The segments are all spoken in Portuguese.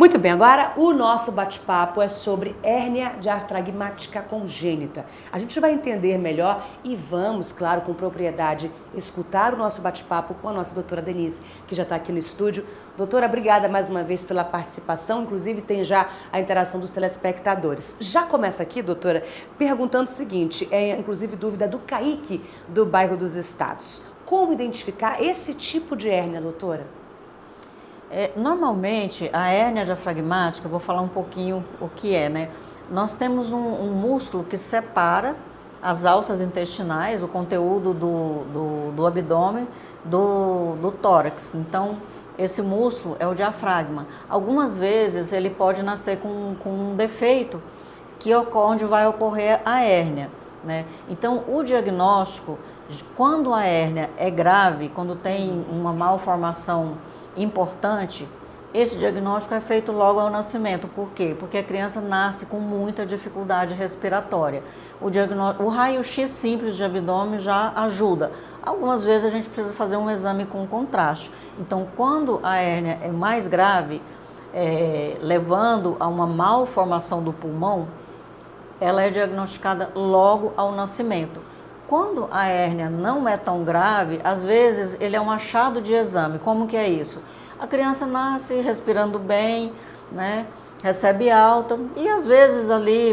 Muito bem, agora o nosso bate-papo é sobre hérnia diafragmática congênita. A gente vai entender melhor e vamos, claro, com propriedade, escutar o nosso bate-papo com a nossa doutora Denise, que já está aqui no estúdio. Doutora, obrigada mais uma vez pela participação, inclusive tem já a interação dos telespectadores. Já começa aqui, doutora, perguntando o seguinte, inclusive dúvida do Kaique, do bairro dos Estados. Como identificar esse tipo de hérnia, doutora? Normalmente, a hérnia diafragmática, eu vou falar um pouquinho o que é, né? Nós temos um músculo que separa as alças intestinais, o conteúdo do abdômen, do tórax. Então, esse músculo é o diafragma. Algumas vezes, ele pode nascer com um defeito, onde vai ocorrer a hérnia, né? Então, o diagnóstico, quando a hérnia é grave, quando tem uma malformação importante, esse diagnóstico é feito logo ao nascimento. Por quê? Porque a criança nasce com muita dificuldade respiratória. O raio-x simples de abdômen já ajuda. Algumas vezes a gente precisa fazer um exame com contraste. Então, quando a hérnia é mais grave, levando a uma malformação do pulmão, ela é diagnosticada logo ao nascimento. Quando a hérnia não é tão grave, às vezes ele é um achado de exame. Como que é isso? A criança nasce respirando bem, né? Recebe alta e às vezes ali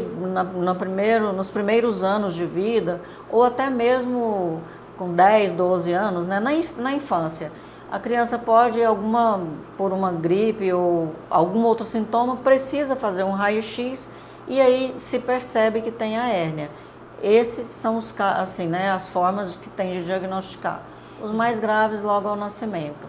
nos primeiros anos de vida, ou até mesmo com 10, 12 anos, né? Na infância, a criança pode, por uma gripe ou algum outro sintoma, precisa fazer um raio-x e aí se percebe que tem a hérnia. Esses são as formas que tem de diagnosticar. Os mais graves logo ao nascimento.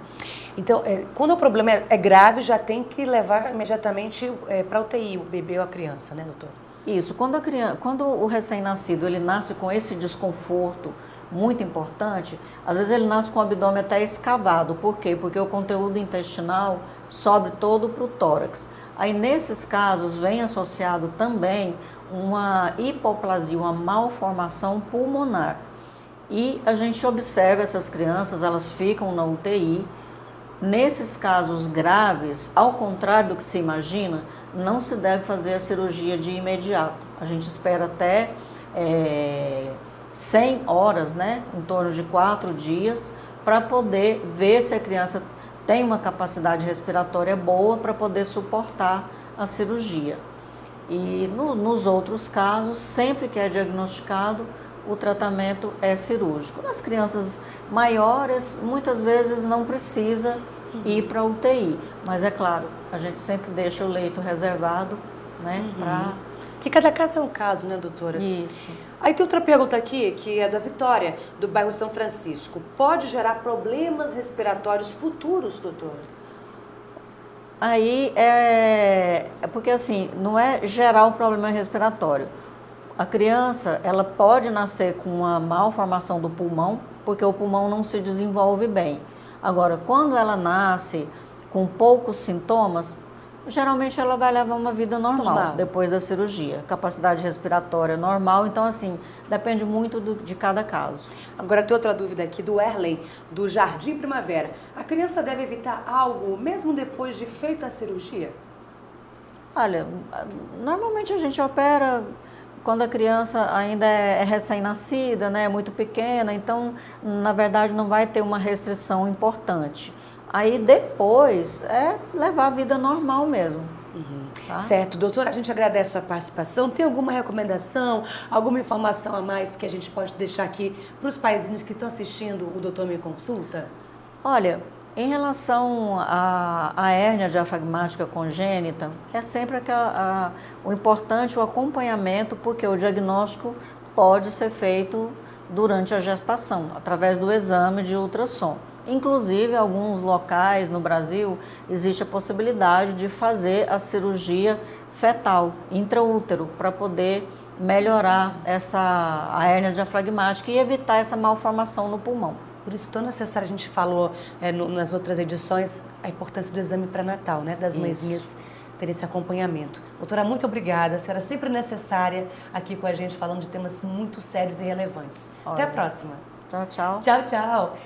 Então, quando o problema é grave, já tem que levar imediatamente para a UTI, o bebê ou a criança, né, doutor? Isso. Quando o recém-nascido ele nasce com esse desconforto muito importante, às vezes ele nasce com o abdômen até escavado. Por quê? Porque o conteúdo intestinal sobe todo para o tórax. Aí, nesses casos, vem associado também uma hipoplasia, uma malformação pulmonar. E a gente observa essas crianças, elas ficam na UTI. Nesses casos graves, ao contrário do que se imagina, não se deve fazer a cirurgia de imediato. A gente espera até 100 horas, né, em torno de 4 dias, para poder ver se a criança tem uma capacidade respiratória boa para poder suportar a cirurgia. E nos outros casos, sempre que é diagnosticado, o tratamento é cirúrgico. Nas crianças maiores, muitas vezes não precisa ir para a UTI, mas é claro, a gente sempre deixa o leito reservado, né, Que cada caso é um caso, né, doutora? Isso. Aí tem outra pergunta aqui, que é da Vitória, do bairro São Francisco. Pode gerar problemas respiratórios futuros, doutora? Aí é porque assim, não é gerar o problema respiratório. A criança, ela pode nascer com uma malformação do pulmão, porque o pulmão não se desenvolve bem. Agora, quando ela nasce com poucos sintomas, geralmente ela vai levar uma vida normal depois da cirurgia. Capacidade respiratória normal, então assim, depende muito de cada caso. Agora tem outra dúvida aqui do Erlen, do Jardim Primavera. A criança deve evitar algo mesmo depois de feita a cirurgia? Olha, normalmente a gente opera quando a criança ainda é recém-nascida, né, é muito pequena, então na verdade não vai ter uma restrição importante. Aí depois é levar a vida normal mesmo. Tá? Certo, doutora, a gente agradece a sua participação. Tem alguma recomendação, alguma informação a mais que a gente pode deixar aqui para os paizinhos que estão assistindo o Doutor Me Consulta? Olha, em relação à hérnia diafragmática congênita, é sempre o importante o acompanhamento, porque o diagnóstico pode ser feito durante a gestação, através do exame de ultrassom. Inclusive, em alguns locais no Brasil, existe a possibilidade de fazer a cirurgia fetal, intraútero, para poder melhorar a hérnia diafragmática e evitar essa malformação no pulmão. Por isso, tão necessário, a gente falou nas outras edições, a importância do exame pré-natal, né? Das mãezinhas ter esse acompanhamento. Doutora, muito obrigada. A senhora é sempre necessária aqui com a gente, falando de temas muito sérios e relevantes. Até a próxima. Tchau, tchau. Tchau, tchau.